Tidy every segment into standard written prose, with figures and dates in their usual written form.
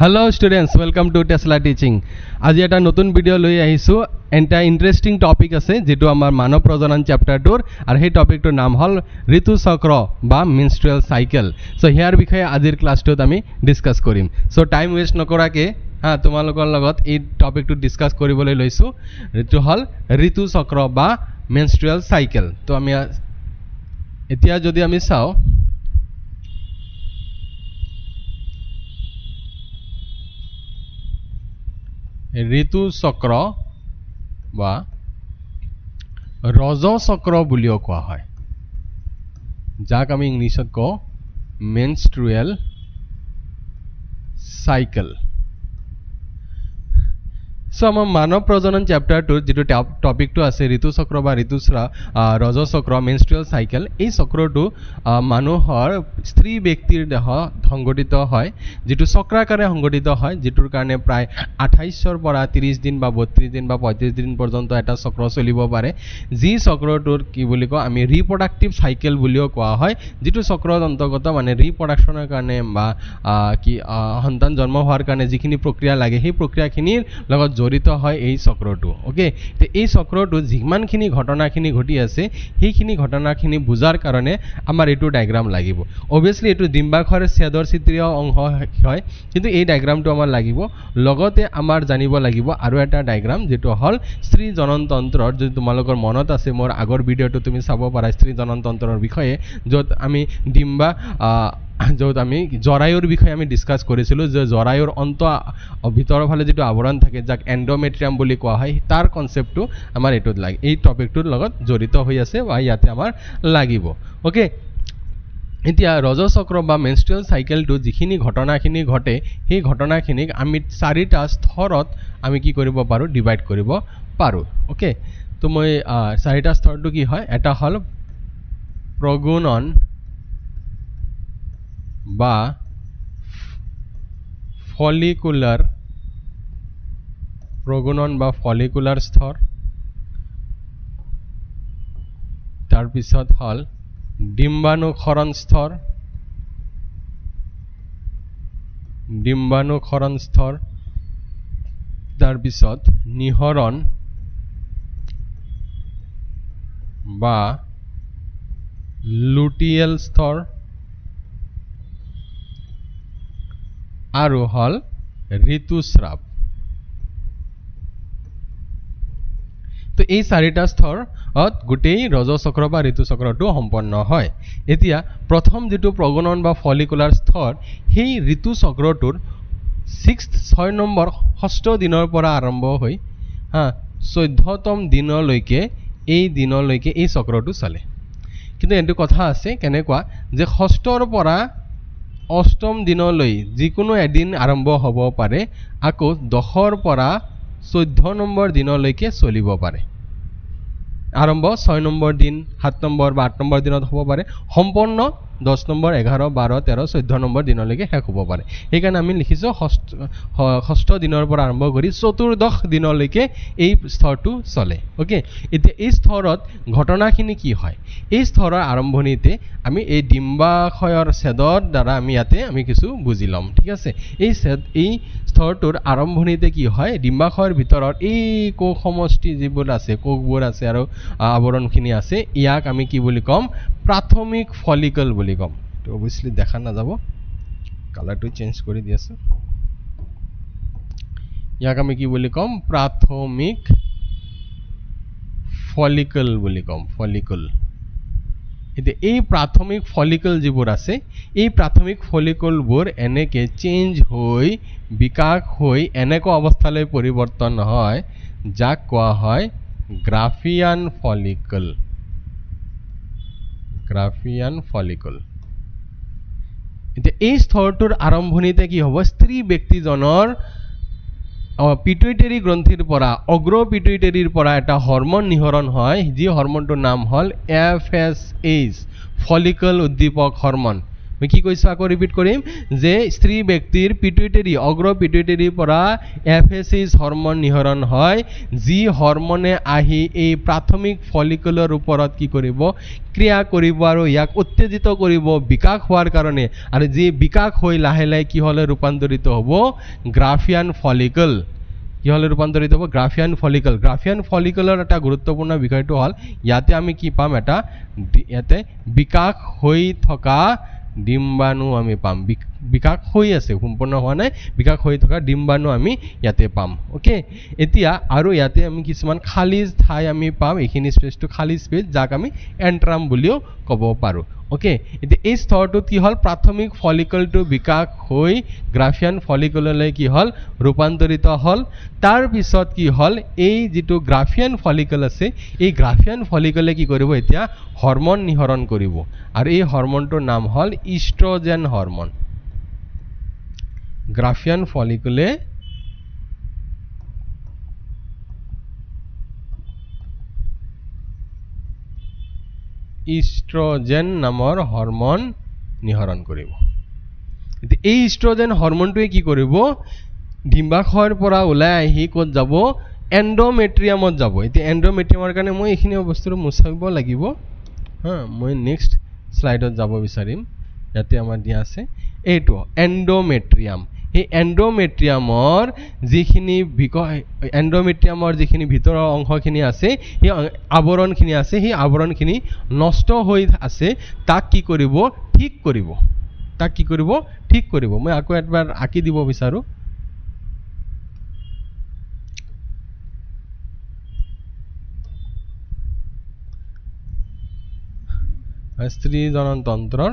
Hello students, welcome to Tesla Teaching. আজি এটা নতুন ভিডিও লৈ আহিছো এটা ইন্টারেস্টিং টপিক আছে যেটো আমাৰ মানৱ প্ৰজনন চ্যাপ্টাৰটোৰ আৰু সেই টপিকটোৰ নাম হল ঋতু চক্ৰ বা মেনস্ট্ৰুৱেল সাইকেল সো ইয়াৰ বিষয়ে আজিৰ ক্লাছটোত আমি ডিসকাস কৰিম সো টাইম ওয়েস্ট নকৰাকে তোমালোকৰ লগত এই টপিকটো ডিসকাস কৰিবলৈ লৈছো ঋতু হল ঋতু চক্ৰ বা মেনস্ট্ৰুৱেল সাইকেল তো আমি এতিয়া যদি আমি চাও ঋতু চক্ৰ বা ৰজ চক্ৰ বুলিও কোৱা হয় যাক আমি ইংলিছত কওঁ মেনস্ট্ৰুৱেল সাইকেল সো আমাৰ মানৱ প্ৰজনন চ্যাপ্টাৰটোৰ যেটো টপিকটো আছে ঋতু চক্ৰ বা ঋতুস্ৰাৱ ৰজ চক্ৰ মেনস্ট্ৰুৱেল সাইকেল এই চক্ৰটো মানুহৰ স্ত্ৰী ব্যক্তিৰ দেহ সংগঠিত হয় যেটো চক্ৰাকাৰে সংগঠিত হয় যেটোৰ কাৰণে প্ৰায় 28 ৰ পৰা 30 দিন বা 32 দিন বা 35 দিন পৰ্যন্ত এটা চক্ৰ চলিব পাৰে যি চক্ৰটোৰ কি বুলি কয় আমি ৰিপ্ৰডাক্টিভ সাইকেল বুলিও কোৱা হয় যেটো চক্ৰৰ অন্তৰ্গত মানে ৰিপ্ৰডাকচনৰ কাৰণে বা কি সন্তান জন্ম হোৱাৰ কাৰণে যিখিনি প্ৰক্ৰিয়া লাগে সেই প্ৰক্ৰিয়াখিনিৰ লগত জড়িত হয় এই চক্ৰটো ওকে তে এই চক্ৰটো যিমানখিনি ঘটনাখিনি ঘটি আছে সেইখিনি ঘটনাখিনি বুজাৰ কাৰণে আমাৰ এটো ডায়াগ্ৰাম লাগিব অবিয়াসলি এটো ডিম্বাশয়ৰ ছেদৰ চিত্ৰীয় অংশ হয় কিন্তু এই ডায়াগ্ৰামটো আমাৰ লাগিব লগতে আমাৰ জানিব লাগিব আৰু এটা ডায়াগ্ৰাম যেটো হল স্ত্ৰী জননতন্ত্ৰৰ যদি তোমালোকৰ মনত আছে মোৰ আগৰ ভিডিওটো তুমি চাব পাৰা স্ত্ৰী জননতন্ত্ৰৰ বিষয়ে যত আমি ডিম্বা যত আমি জৰায়ুৰ বিষয়ে আমি ডিসকাস কৰিছিলো যে জৰায়ুৰ অন্ত ভিতৰৰ ফালে যেটো আৱৰণ থাকে যাক এন্ডোমেট্ৰিয়াম বুলি কোৱা হয় তাৰ কনসেপ্টটো আমাৰ এটোত লাগে এই টপিকটোৰ লগত জড়িত হৈ আছে বা ইয়াতে আমাৰ লাগিব ওকে এতিয়া ৰজ চক্ৰ বা মেনস্ট্ৰুৱেল সাইকেলটো যিখিনি ঘটনাখিনি ঘটে সেই ঘটনাখিনিক আমি চাৰিটা স্তৰত আমি কি কৰিব পাৰো ডিভাইড কৰিব পাৰো ওকে তো মই চাৰিটা স্তৰটো কি হয় এটা হল প্ৰগুণন বা ফলিকুলাৰ প্ৰগুণন বা ফলিকুলাৰ স্তৰ তাৰ পিছত হল ডিম্বাণুক্ষৰণ স্তৰ তাৰ পিছত নিহৰণ বা লুটিয়েল স্তৰ আৰু হল ঋতুস্ৰাৱ তো এই চাৰিটা স্তৰত গোটেই ৰজ চক্ৰ বা ঋতু চক্ৰটো সম্পন্ন হয় এতিয়া প্ৰথম যেটো প্ৰগুণন বা ফলিকুলাৰ স্তৰ সেই ঋতু চক্ৰটোৰ 6 নম্বৰ 6 দিনৰ পৰা আৰম্ভ হৈ 14তম দিনলৈকে এই চক্ৰটো চলে কিন্তু এটো কথা আছে কেনেকুৱা যে 6ৰ পৰা 8ম দিনলৈ যিকোনো এদিন আৰম্ভ হ'ব পাৰে আকৌ 10ৰ পৰা 14 নম্বৰ দিনলৈকে চলিব পাৰে আৰম্ভ 6 নম্বৰ দিন 7 নম্বৰ বা 8 নম্বৰ দিনত হ'ব পাৰে সম্পূৰ্ণ 10 নম্বৰ 11 12 13 14 নম্বৰ দিনলৈকে শেষ হ'ব পাৰে সেইকাৰণে আমি লিখিছো 6ষ্ঠ দিনৰ পৰা আৰম্ভ কৰি 14th দিনলৈকে এই স্তৰটো চলে ওকে এতিয়া এই স্তৰত ঘটনাখিনি কি হয় এই স্তৰৰ আৰম্ভণিতে আমি এই ডিম্বাশয়ৰ ছেদৰ দ্বাৰা আমি ইয়াতে আমি কিছু বুজি লম ঠিক আছে এই স্তৰটোৰ আৰম্ভণিতে কি হয় ডিম্বাশয়ৰ ভিতৰত এই কোষ সমষ্টি যিবোৰ আছে কোষবোৰ আছে আৰু আৱৰণখিনি আছে ইয়াক আমি কি বুলি কম প্ৰাথমিক ফলিকল বুলি কম তো অবভিয়াসলি দেখা না যাব কালাৰটো চেঞ্জ কৰি দি আছে ইয়াক আমি কি বুলি কম প্ৰাথমিক ফলিকল বুলি কম ফলিকল এতিয়া এই প্ৰাথমিক ফলিকল যিবোৰ আছে এই প্ৰাথমিক ফলিকলবোৰ এনেকে চেঞ্জ হৈ বিকাশ হৈ এনেকুৱা অৱস্থালৈ পৰিৱৰ্তন হয় যাক কোৱা হয় গ্ৰাফিয়ান ফলিকল এতিয়া এই স্তৰটোৰ আৰম্ভণিতে কি হ'ব স্ত্ৰী ব্যক্তিজনৰ পিটুইটাৰী গ্ৰন্থিৰ পৰা অগ্ৰ পিটুইটাৰীৰ পৰা এটা হৰমন নিহৰণ হয় যি হৰমনটোৰ নাম হল FSH ফলিকল উদ্দীপক হৰমন মই কি কৈছো আকৌ ৰিপিট কৰিম যে স্ত্ৰী ব্যক্তিৰ পিটুইটাৰী অগ্ৰ পিটুইটাৰীৰ পৰা FSH হৰমন নিহৰণ হয় যি হৰমনে আহি এই প্ৰাথমিক ফলিকুলৰ ওপৰত কি কৰিব ক্ৰিয়া কৰিব আৰু ইয়াক উত্তেজিত কৰিব বিকাশ হোৱাৰ কাৰণে আৰু যি বিকাশ হৈ লাহে লাহে কি হলে ৰূপান্তৰিত হ'ব গ্ৰাফিয়ান ফলিকল কি হলে ৰূপান্তৰিত হ'ব গ্ৰাফিয়ান ফলিকল গ্ৰাফিয়ান ফলিকলৰ এটা গুৰুত্বপূৰ্ণ বিষয়টো হ'ল ইয়াতে আমি কি পাম এটা ইয়াতে বিকাশ হৈ থকা ডিম্বাণু আমি পাম বিকাশ হৈ আছে সম্পূৰ্ণ হোৱা নাই বিকাশ হৈ থকা ডিম্বাণু আমি ইয়াতে পাম ওকে এতিয়া আৰু ইয়াতে আমি কিছুমান খালী ঠাই আমি পাম এইখিনি স্পেচটো খালী স্পেচ যাক আমি এন্ট্ৰাম বুলিও ক'ব পাৰো ওকে এতিয়া এই স্তৰটো কি হ'ল প্ৰাথমিক ফলিকলটো বিকাশ হৈ গ্ৰাফিয়ান ফলিকললৈ কি হ'ল ৰূপান্তৰিত হ'ল তাৰ পিছত কি হ'ল এই যিটো গ্ৰাফিয়ান ফলিকল আছে এই গ্ৰাফিয়ান ফলিকলে কি কৰিব এতিয়া হৰমন নিহৰণ কৰিব আৰু এই হৰমনটোৰ নাম হ'ল ইষ্ট্ৰজেন হৰমন গ্ৰাফিয়ান ফলিকলে ইষ্ট্ৰজেন নামৰ হৰমন নিহৰণ কৰিব এই ইষ্ট্ৰজেন হৰমনটোৱে কি কৰিব ডিম্বাশয়ৰ পৰা ওলাই আহি ক'ত যাব এন্ডোমেট্ৰিয়ামত যাব এতিয়া এন্ডোমেট্ৰিয়ামৰ কাৰণে মই এইখিনি বস্তুটো মুছাব লাগিব হা মই নেক্সট স্লাইডত যাব বিচাৰিম ইয়াতে আমাৰ দিয়া আছে এইটো এন্ডোমেট্ৰিয়াম এই এন্ডোমেট্ৰিয়ামৰ যিখিনি এন্ডোমেট্ৰিয়ামৰ যিখিনি ভিতৰৰ অংশখিনি আছে সেই আৱৰণখিনি আছে সেই আৱৰণখিনি নষ্ট হৈ আছে তাক কি কৰিব ঠিক কৰিব মই আকৌ এবাৰ আঁকি দিব বিচাৰো স্ত্ৰী জননতন্ত্ৰৰ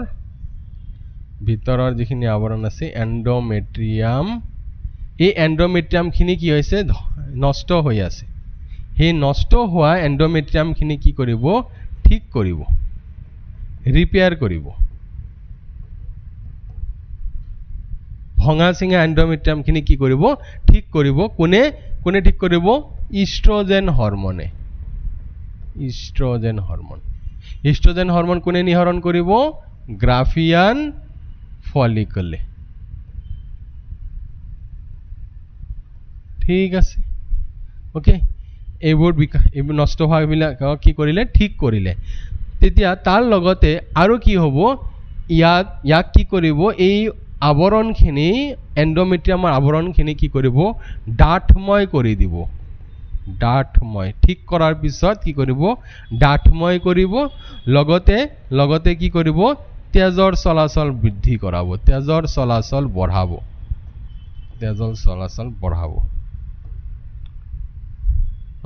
ভিতৰৰ যিখিনি আৱৰণ আছে এন্ডোমেট্ৰিয়াম এই এন্ডোমেট্ৰিয়ামখিনি কি হৈছে নষ্ট হৈ আছে সেই নষ্ট হোৱা এন্ডোমেট্ৰিয়ামখিনি কি কৰিব ঠিক কৰিব ৰিপেয়াৰ কৰিব ভঙা চিঙা এন্ডোমেট্ৰিয়ামখিনি কি কৰিব ঠিক কৰিব কোনে ঠিক কৰিব ইষ্ট্ৰজেন হৰমন কোনে নিহৰণ কৰিব গ্ৰাফিয়ান ফলিকলে ঠিক আছে ওকে এইবোৰ নষ্ট হোৱাবিলাক কি কৰিলে ঠিক কৰিলে তেতিয়া তাৰ লগতে আৰু কি হ'ব ইয়াক কি কৰিব এই আৱৰণখিনি এন্ডোমেট্ৰিয়ামৰ আৱৰণখিনি কি কৰিব ডাঠময় কৰি দিব ঠিক কৰাৰ পিছত কি কৰিব ডাঠময় কৰিব লগতে কি কৰিব তেজৰ চলাচল বৃদ্ধি কৰাব তেজৰ চলাচল বঢ়াব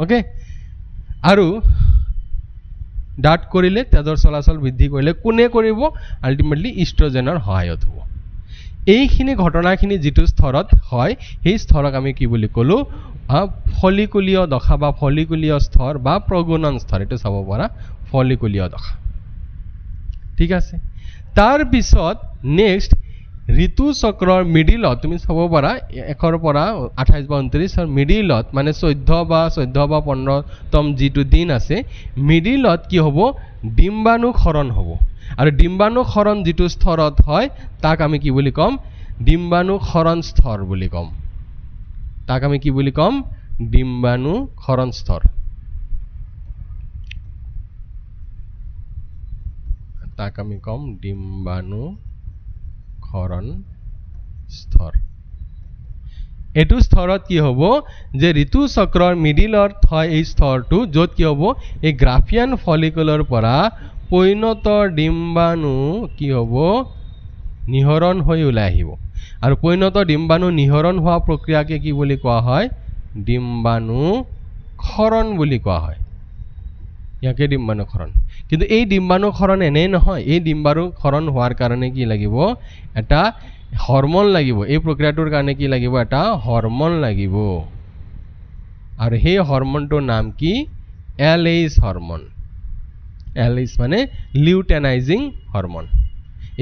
ওকে আৰু ডাঠ কৰিলে তেজৰ চলাচল বৃদ্ধি কৰিলে কোনে কৰিব আল্টিমেটলি ইষ্ট্ৰজেনৰ সহায়ত হ'ব এইখিনি ঘটনাখিনি যিটো স্তৰত হয় সেই স্তৰক আমি কি বুলি ক'লো ফলিকুলীয় দশা বা ফলিকুলীয় স্তৰ বা প্ৰজনন স্তৰ এটো চাব পৰা ফলিকুলীয় দশা ঠিক আছে তাৰ পিছত নেক্সট ঋতু চক্ৰৰ মিডিলত তুমি চাব পাৰা 1 পৰা 28 বা 29 মিডিলত মানে 14 বা 15তম যিটো দিন আছে মিডিলত কি হ'ব ডিম্বাণু ক্ষৰণ হ'ব আৰু ডিম্বাণু ক্ষৰণ যিটো স্তৰত হয় তাক আমি কি বুলি কম ডিম্বাণু ক্ষৰণ স্তৰ বুলি কম তাক আমি কি বুলি কম ডিম্বাণু ক্ষৰণ স্তৰ তাক আমি কম ডিম্বাণু ক্ষৰণ স্তৰ এটো স্তৰত কি হ'ব যে ঋতু চক্ৰৰ মিডিলত হয় এই স্তৰটো য'ত কি হ'ব এই গ্ৰাফিয়ান ফলিকুলৰ পৰা পৈণত ডিম্বাণু কি হ'ব নিহৰণ হৈ ওলাই আহিব আৰু পৈণত ডিম্বাণু নিহৰণ হোৱা প্ৰক্ৰিয়াকে কি বুলি কোৱা হয় ডিম্বাণু ক্ষৰণ বুলি কোৱা হয় ইয়াকে ডিম্বাণু ক্ষৰণ কিন্তু এই ডিম্বাণু ক্ষৰণ এনেই নহয় এই ডিম্বাণু ক্ষৰণ হোৱাৰ কাৰণে কি লাগিব এটা হৰমন লাগিব এই প্ৰক্ৰিয়াটোৰ কাৰণে কি লাগিব এটা হৰমন লাগিব আৰু সেই হৰমনটোৰ নাম কি LH হৰমন LH মানে লিউটেনাইজিং হৰমন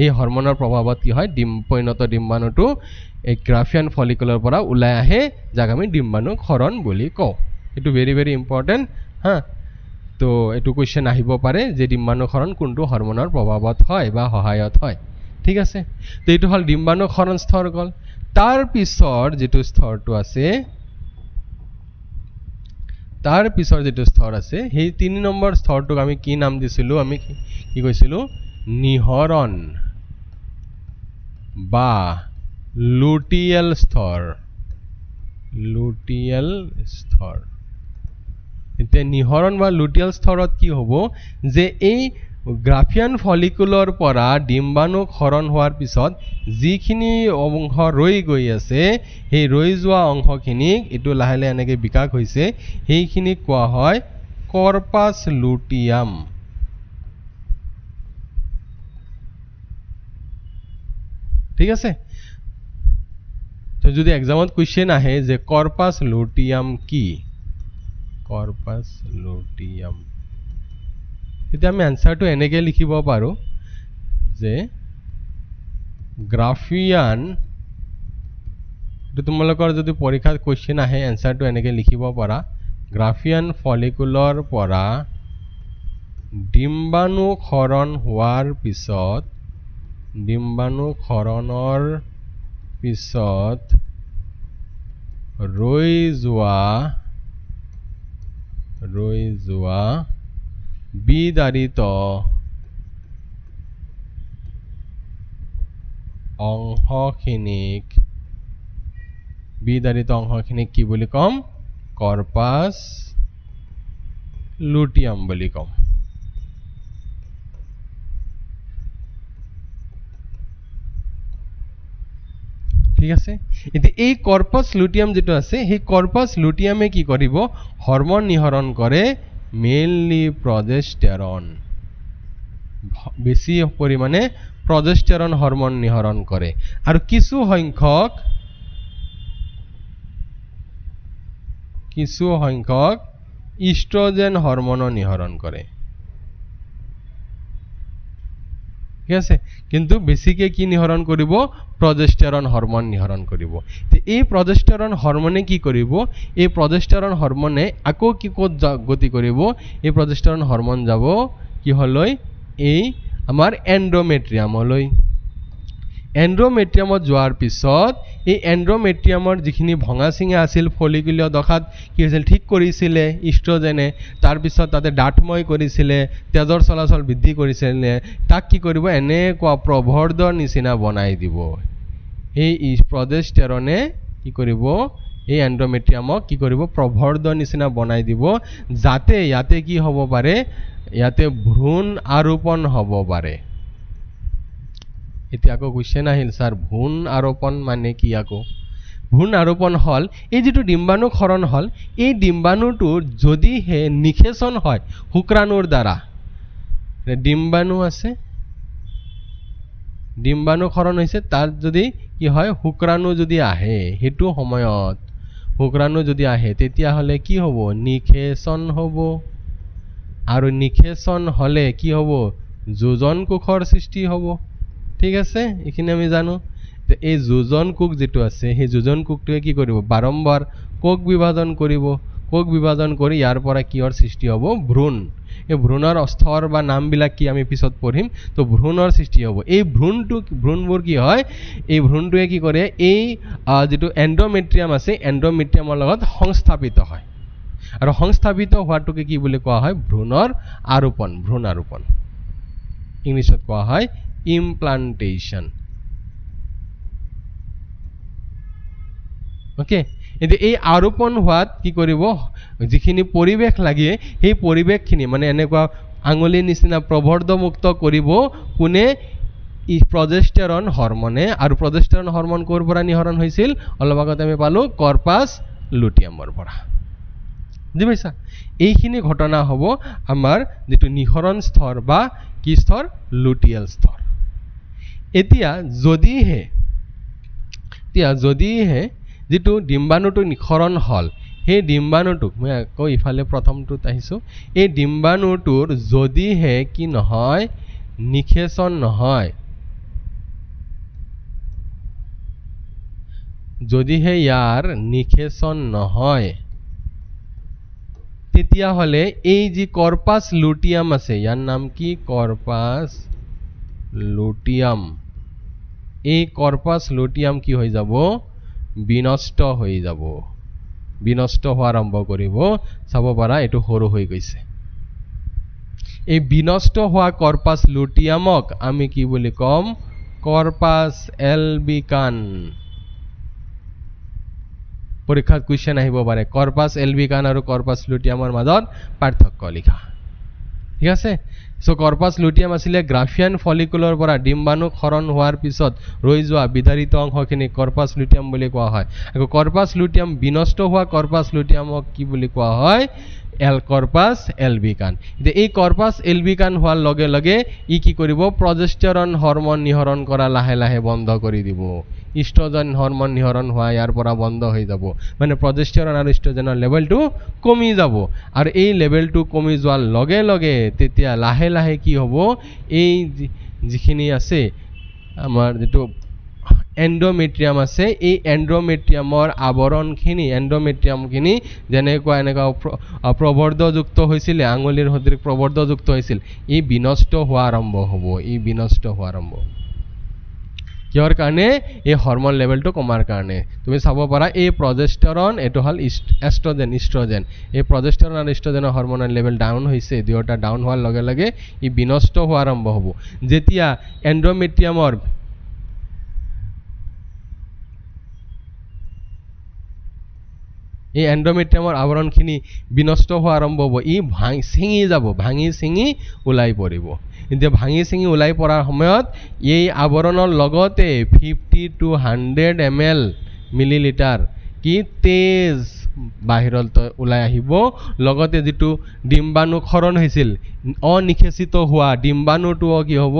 এই হৰমনৰ প্ৰভাৱত কি হয় পৈণত ডিম্বাণুটো এই গ্ৰাফিয়ান ফলিকুলৰ পৰা ওলাই আহে যাক আমি ডিম্বাণু ক্ষৰণ বুলি কওঁ এটো ভেৰি ভেৰি ইম্পৰ্টেন্ট হা তো এটো কোৱেশ্চন আহিব পাৰে যে ডিম্বাণু ক্ষৰণ কোনটো হৰমনৰ প্ৰভাৱত হয় বা সহায়ত হয় ঠিক আছে তো এইটো হল ডিম্বাণু ক্ষৰণ স্তৰ গল তাৰ পিছৰ যেটো স্তৰটো আছে সেই 3 নম্বৰ স্তৰটোক আমি কি নাম দিছিলো আমি কি কৈছিলো নিহৰণ বা লুটিয়েল স্তৰ এতিয়া নিহৰণ বা লুটিয়েল স্তৰত কি হ'ব যে এই গ্ৰাফিয়ান ফলিকুলৰ পৰা ডিম্বাণু ক্ষৰণ হোৱাৰ পিছত যিখিনি অংশ ৰৈ গৈ আছে সেই ৰৈ যোৱা অংশখিনিক এটো লাহে লাহে এনেকৈ বিকাশ হৈছে সেইখিনি কোৱা হয় কৰ্পাছ লুটিয়াম ঠিক আছে তো যদি এক্সামত কোৱেশ্চন আহে যে কৰ্পাছ লুটিয়াম কি কৰ্পাছ লুটিয়াম এতিয়া আমি আনসাৰটো এনেকৈ লিখিব পাৰো যে গ্ৰাফিয়ান তো তোমালোকৰ যদি পৰীক্ষাত কোৱেশ্চন আহে আনসাৰটো এনেকৈ লিখিব পাৰা গ্ৰাফিয়ান ফলিকুলৰ পৰা ডিম্বাণু ক্ষৰণ হোৱাৰ পিছত ডিম্বাণু ক্ষৰণৰ পিছত ৰৈ যোৱা বিদাৰিত অংশখিনিক কি বুলি কম কৰ্পাছ লুটিয়াম বুলি কম ঠিক আছে এতিয়া এই কৰ্পাছ লুটিয়াম যেটো আছে সেই কৰ্পাছ লুটিয়ামে কি কৰিব হৰমন নিহৰণ কৰে মেইনলি প্ৰজেষ্টেৰন বেছি পৰিমাণে প্ৰজেষ্টেৰন হৰমন নিহৰণ কৰে আৰু কিছু সংখ্যক ইষ্ট্ৰজেন হৰমন নিহৰণ কৰে ঠিক আছে কিন্তু বেছিকে কি নিহৰণ কৰিব প্ৰজেষ্টেৰন হৰমন নিহৰণ কৰিব এই প্ৰজেষ্টেৰন হৰমনে কি কৰিব এই প্ৰজেষ্টেৰন হৰমনে আকৌ কি ক'ত গতি কৰিব এই প্ৰজেষ্টেৰন হৰমন যাব কি হলৈ এই আমাৰ এন্ড্ৰোমেট্ৰিয়ামলৈ এন্ড্ৰোমেট্ৰিয়ামত যোৱাৰ পিছত এই এন্ড্ৰোমেট্ৰিয়ামৰ যিখিনি ভঙা চিঙা আছিল ফলিকুলীয় দশাত কি হৈছিল ঠিক কৰিছিলে ইষ্ট্ৰজেনে তাৰ পিছত তাতে ডাঠময় কৰিছিলে তেজৰ চলাচল বৃদ্ধি কৰিছিলে তাক কি কৰিব এনেকুৱা প্ৰবৰ্ধৰ নিচিনা বনাই দিব এই প্ৰজেষ্টেৰনে কি কৰিব এই এন্ড্ৰোমেট্ৰিয়ামক কি কৰিব প্ৰবৰ্ধৰ নিচিনা বনাই দিব যাতে ইয়াতে কি হ'ব পাৰে ইয়াতে ভ্ৰূণ আৰোপণ হ'ব পাৰে এতিয়া আকৌ কোৱেশ্চন আহিল স্যাৰ ভ্ৰূণ আৰোপণ মানে কি আকৌ ভ্ৰূণ আৰোপণ হল এই যেটো ডিম্বাণু ক্ষৰণ হল এই ডিম্বাণুটো যদি হে নিষেচন হয় শুক্ৰাণুৰ দ্বাৰা ডিম্বাণু আছে ডিম্বাণু ক্ষৰণ হৈছে তাৰ যদি কি হয় শুক্ৰাণু যদি আহে হেতু সময়ত শুক্ৰাণু যদি আহে তেতিয়া হলে কি হ'ব নিষেচন হ'ব আৰু নিষেচন হলে কি হ'ব যোজন কোষৰ সৃষ্টি হ'ব ঠিক আছে এখিনি আমি জানো এই যোজন কোষ যেটো আছে সেই যোজন কোষটোৱে কি কৰিব বাৰম্বাৰ কোষ বিভাজন কৰিব কোষ বিভাজন কৰি ইয়াৰ পৰা কিহৰ সৃষ্টি হ'ব ভ্ৰূণ এই ভ্ৰূণৰ স্থৰ বা নামবিলাক কি আমি পিছত পঢ়িম তো ভ্ৰূণৰ সৃষ্টি হ'ব এই ভ্ৰূণবোৰ কি হয় এই ভ্ৰূণটোৱে কি কৰে এই যেটো এন্ড্ৰোমেট্ৰিয়াম আছে এন্ড্ৰোমেট্ৰিয়ামৰ লগত সংস্থাপিত হয় আৰু সংস্থাপিত হোৱাটোকে কি বুলি কোৱা হয় ভ্ৰূণ আৰোপণ ইংলিছত কোৱা হয় implantation ওকে এতিয়া এই আৰোপণ হোৱাত কি কৰিব যিখিনি পৰিবেশ লাগে সেই পৰিবেশখিনি মানে এনেকুৱা আঙুলি নিচিনা প্ৰবৰ্ধমুক্ত কৰিব কোনে ই প্ৰজেষ্টেৰন হৰমনে আৰু প্ৰজেষ্টেৰন হৰমন কোৰ পৰা নিহৰণ হৈছিল অলপ আগতে আমি পালো কৰ্পাছ লুটিয়ামৰ পৰা বুজিছা এইখিনি ঘটনা হ'ব আমাৰ যেটো নিহৰণ স্তৰ বা কি স্তৰ লুটিয়েল স্তৰ এতিয়া যদিহে যেটো ডিম্বাণুটো নিখৰণ হল সেই ডিম্বাণুটোক মই আকৌ ইফালে প্ৰথমটোত আহিছো এই ডিম্বাণুটোৰ যদিহে কি নহয় নিষেচন নহয় যদিহে ইয়াৰ নিষেচন নহয় তেতিয়া হলে এই যি কৰ্পাছ লুটিয়াম আছে ইয়াৰ নাম কি কৰ্পাছ লুটিয়াম এই কৰ্পাস লুটিয়াম কি হৈ যাব বিনষ্ট হৈ যাব বিনষ্ট হোৱা আৰম্ভ কৰিব চাব পাৰা এটো সৰু হৈ গৈছে এই বিনষ্ট হোৱা কৰ্পাস লুটিয়ামক আমি কি বুলি কম কৰ্পাস এলবিকান পৰীক্ষাত কোৱেশ্চন আহিব পাৰে কৰ্পাস এলবিকান আৰু কৰ্পাস লুটিয়ামৰ মাজত পাৰ্থক্য লিখা ঠিক আছে সো কৰ্পাস লুটিয়াম আছিলে গ্ৰাফিয়ান ফলিকুলৰ পৰা ডিম্বাণু ক্ষৰণ হোৱাৰ পিছত ৰৈ যোৱা বিদাৰিত অংশখিনি কৰ্পাস লুটিয়াম বুলি কোৱা হয় আৰু কৰ্পাস লুটিয়াম বিনষ্ট হোৱা কৰ্পাস লুটিয়ামক কি বুলি কোৱা হয় কৰ্পাস এলবিকান এই কৰ্পাস এলবিকান হোৱাৰ লগে লগে ই কি কৰিব প্ৰজেষ্টেৰন হৰমন নিহৰণ কৰা লাহে লাহে বন্ধ কৰি দিব ইষ্ট্ৰজেন হৰমন নিহৰণ হোৱা ইয়াৰ পৰা বন্ধ হৈ যাব মানে প্ৰজেষ্টেৰন আৰু ইষ্ট্ৰজেনৰ লেভেলটো কমি যাব আৰু এই লেভেলটো কমি যোৱাৰ লগে লগে তেতিয়া লাহে লাহে কি হ'ব এই যিখিনি আছে আমাৰ যেটো এন্ডোমেট্ৰিয়াম আছে এই এন্ডোমেট্ৰিয়ামৰ আৱৰণখিনি এন্ডোমেট্ৰিয়ামখিনি যেনেকুৱা এনেকুৱা প্ৰবৰ্ধযুক্ত হৈছিল আঙুলিৰ সদৃশ প্ৰবৰ্ধযুক্ত হৈছিল এই বিনষ্ট হোৱা আৰম্ভ হ'ব এই বিনষ্ট হোৱা আৰম্ভ কিহৰ কাৰণে এই হৰমন লেভেলটো কমাৰ কাৰণে তুমি চাব পাৰা এই প্ৰজেষ্টেৰন এটো হল ইষ্ট্ৰজেন এই প্ৰজেষ্টেৰন আৰু ইষ্ট্ৰজেনৰ হৰমনৰ লেভেল ডাউন হৈছে দুয়োটা ডাউন হোৱাৰ লগে লগে ই বিনষ্ট হোৱা আৰম্ভ হ'ব যেতিয়া এন্ডোমেট্ৰিয়ামৰ এই এন্ডোমেট্ৰিয়ামৰ আৱৰণখিনি বিনষ্ট হোৱা আৰম্ভ হ'ব ই ভাঙি চিঙি ওলাই পৰিব এতিয়া ভাঙি চিঙি ওলাই পৰাৰ সময়ত এই আৱৰণৰ লগতে 50 to 100 ml মিলিলিটাৰ কি তেজ বাহিৰত ওলাই আহিব লগতে যেটো ডিম্বাণু ক্ষৰণ হৈছিল অনিষেচিত হোৱা ডিম্বাণুটো কি হ'ব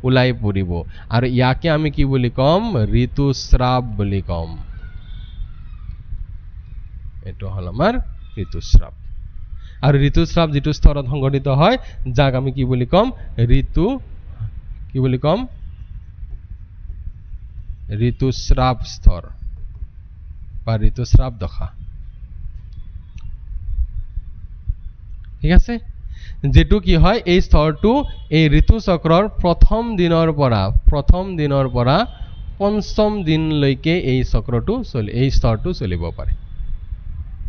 ওলাই পৰিব আৰু ইয়াকে আমি কি বুলি কম ঋতুস্ৰাৱ বুলি কম এটো হল আমাৰ ঋতুস্ৰাৱ আৰু ঋতুস্ৰাৱ যেটো স্তৰত সংঘটিত হয় যাক আমি কি বুলি কম ঋতুস্ৰাৱ স্তৰ বা ঋতুস্ৰাৱ দশা ঠিক আছে যেটো কি হয় এই স্তৰটো এই ঋতু চক্ৰৰ প্ৰথম দিনৰ পৰা পঞ্চম দিনলৈকে এই চক্ৰটো এই স্তৰটো চলিব পাৰে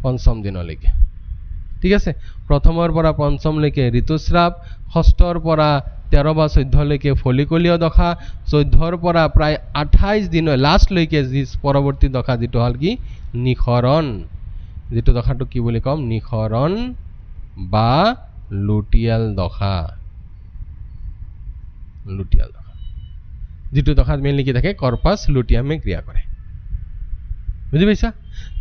পঞ্চম দিনলৈকে ঠিক আছে প্ৰথমৰ পৰা পঞ্চমলৈকে ঋতুস্ৰাৱ ষষ্ঠৰ পৰা 13 বা 14 লৈকে ফলিকলীয় দশা 14ৰ পৰা প্ৰায় 28 দিন লাষ্ট লৈকে যি পৰৱৰ্তী দশা যেটো হল কি নিখৰণ যেটো দশাটো কি বুলি কম নিখৰণ বা লুটিয়াল দশা যেটো দশাত মেইনলি কি থাকে কৰ্পাস লুটিয়ামে ক্ৰিয়া কৰে বুজি পাইছা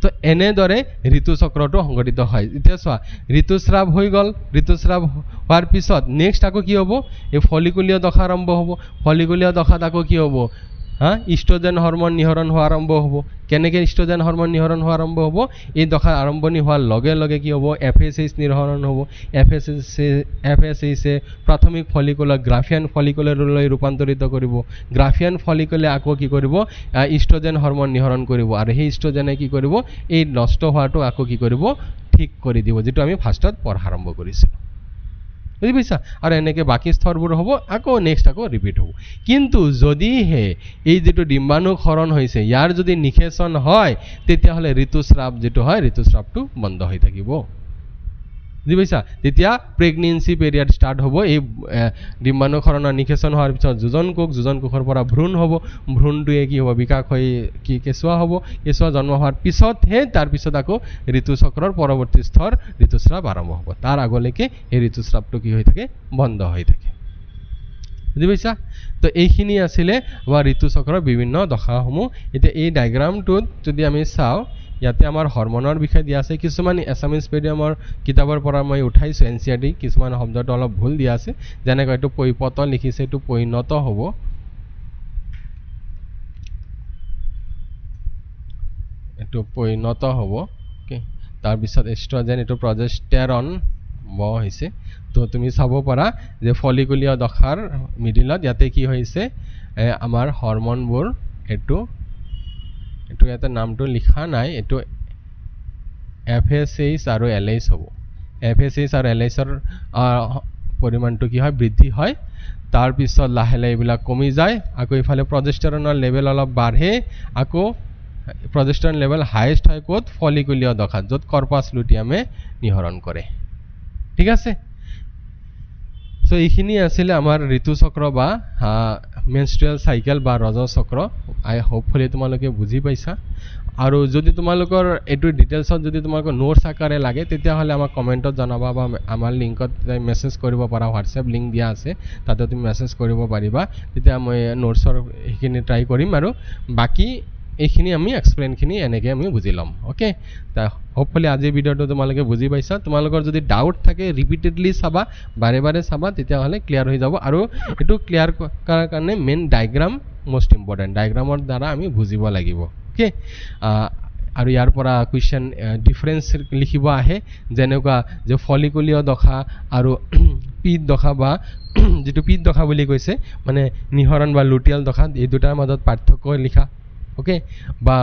তো এনেদৰে ঋতু চক্ৰটো সংঘটিত হয় এতিয়া চোৱা ঋতুস্ৰাৱ হৈ গল ঋতুস্ৰাৱ হোৱাৰ পিছত নেক্সট আকৌ কি হ'ব এই ফলিকুলীয় দশা আৰম্ভ হ'ব ফলিকুলীয় দশাত আকৌ কি হ'ব ইষ্ট্ৰজেন হৰমন নিহৰণ হোৱা আৰম্ভ হ'ব কেনেকৈ ইষ্ট্ৰজেন হৰমন নিহৰণ হোৱা আৰম্ভ হ'ব এই দশা আৰম্ভণি হোৱাৰ লগে লগে কি হ'ব এফএসএইচ নিহৰণ হ'ব এফএসএইচে প্ৰাথমিক ফলিকুলক গ্ৰাফিয়ান ফলিকুললৈ ৰূপান্তৰিত কৰিব গ্ৰাফিয়ান ফলিকুলে আকৌ কি কৰিব ইষ্ট্ৰজেন হৰমন নিহৰণ কৰিব আৰু সেই ইষ্ট্ৰজেনে কি কৰিব এই নষ্ট হোৱাটো আকৌ কি কৰিব ঠিক কৰি দিব যেটো আমি ফাৰ্ষ্টত পঢ়া আৰম্ভ কৰিছিলোঁ বুজি পাইছা আৰু এনেকৈ বাকি স্তৰবোৰ হ'ব আকৌ নেক্সট আকৌ ৰিপিট হ'ব কিন্তু যদিহে এই যেটো ডিম্বাণু ক্ষৰণ হৈছে ইয়াৰ যদি নিষেচন হয় তেতিয়াহলে ঋতুস্ৰাৱ যেটো হয় ঋতুস্ৰাৱটো বন্ধ হৈ থাকিব বুজি পাইছা তেতিয়া প্ৰেগনেন্সি পিৰিয়ড ষ্টাৰ্ট হ'ব এই ডিম্বাণু ক্ষৰণৰ নিষেচন হোৱাৰ পিছত যোজন কোষৰ পৰা ভ্ৰূণ হ'ব ভ্ৰূণটোৱে কি হ'ব বিকাশ হৈ কি কেঁচুৱা হ'ব কেঁচুৱা জন্ম হোৱাৰ পিছতহে তাৰ পিছত আকৌ ঋতুচক্ৰৰ পৰৱৰ্তী স্তৰ ঋতুস্ৰাৱ আৰম্ভ হ'ব তাৰ আগলৈকে এই ঋতুস্ৰাৱটো কি হৈ থাকে বন্ধ হৈ থাকে বুজি পাইছা তো এইখিনি আছিলে বা ঋতুচক্ৰৰ বিভিন্ন দশাসমূহ এতিয়া এই ডায়াগ্ৰামটোত যদি আমি চাওঁ ইয়াতে আমাৰ হৰমনৰ বিষয় দিয়া আছে কিছুমান এছামিজ মিডিয়ামৰ কিতাপৰ পৰা মই উঠাইছো এনসিআৰটি কিছুমান শব্দটো অলপ ভুল দিয়া আছে যেনেকৈ এটো পৰিপত লিখিছে এটো পৰিণত হ'ব এটো পৰিণত হ'ব ওকে তাৰ পিছত এষ্ট্ৰজেন এটো প্ৰজেষ্টেৰন হৈছে তো তুমি চাব পাৰা যে ফলিকুলীয় দশাৰ মিডিলত ইয়াতে কি হৈছে আমাৰ হৰমনবোৰ এটো ইয়াতে নামটো লিখা নাই এটো এফএসএইচ আৰু এলএইচ হ'ব এফএসএইচ আৰু এলএইচৰ পৰিমাণটো কি হয় বৃদ্ধি হয় তাৰ পিছত লাহে লাহে এইবিলাক কমি যায় আকৌ ইফালে প্ৰজেষ্টেৰনৰ লেভেল অলপ বাঢ়ে আকৌ প্ৰজেষ্টেৰন লেভেল হাইয়েষ্ট হয় ক'ত ফলিকুলীয় দশাত য'ত কৰ্পাছ লুটিয়ামে নিহৰণ কৰে ঠিক আছে সো এইখিনি আছিল আমাৰ ঋতুচক্ৰ বা মেনষ্ট্ৰুৱেল সাইকেল বা ৰজচক্ৰ আই হোপফুলি তোমালোকে বুজি পাইছা আৰু যদি তোমালোকৰ এটো ডিটেইলছত যদি তোমালোকৰ নোটছ আকাৰে লাগে তেতিয়া হলে আমাক কমেন্টত জনাবা বা আমাৰ লিংকত মেসেজ কৰিব পাৰা হোৱাটসএপ লিংক দিয়া আছে তাতে তুমি মেসেজ কৰিব পাৰিবা তেতিয়া মই নোটছৰ এইখিনি ট্ৰাই কৰিম আৰু বাকি এইখিনি আমি এক্সপ্লেইন খিনি এনেকৈ আমি বুজি লম ওকে তা হোপফুলি আজি ভিডিওটো তোমালোকে বুজি পাইছা তোমালোকৰ যদি ডাউট থাকে ৰিপিটেডলি চাবা বাৰে বাৰে চাবা তেতিয়া হলে ক্লিয়াৰ হৈ যাব আৰু এটো ক্লিয়াৰ কৰাৰ কাৰণে মেইন ডায়াগ্ৰাম মোস্ট ইম্পৰ্টেন্ট ডায়াগ্ৰামৰ দ্বাৰা আমি বুজিব লাগিব ওকে আৰু ইয়াৰ পৰা কোৱেশ্চন ডিফাৰেন্স লিখিব আহে যেনেকুৱা যে ফলিকুলীয় দশা আৰু পিত দশা বা যেটো পিত দশা বুলি কৈছে মানে নিহৰণ বা লুটিয়াল দশা এই দুটাৰ মাজত পাৰ্থক্য লিখা ওকে বা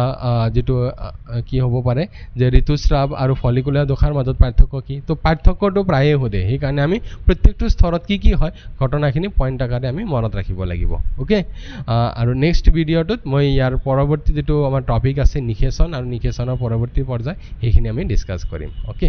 যেটো কি হ'ব পাৰে যে ঋতুস্ৰাৱ আৰু ফলিকুলাৰ দশাৰ মাজত পাৰ্থক্য কি তো পাৰ্থক্যটো প্ৰায়ে হদে সেই কাৰণে আমি প্ৰত্যেকটো স্তৰত কি হয় ঘটনাখিনি পইণ্ট আকাৰে আমি মনত ৰাখিব লাগিব ওকে আৰু নেক্সট ভিডিওটোত মই ইয়াৰ পৰৱৰ্তী যেটো আমাৰ টপিক আছে নিষেচন আৰু নিষেচনৰ পৰৱৰ্তী পৰ্যায় সেইখিনি আমি ডিসকাস কৰিম ওকে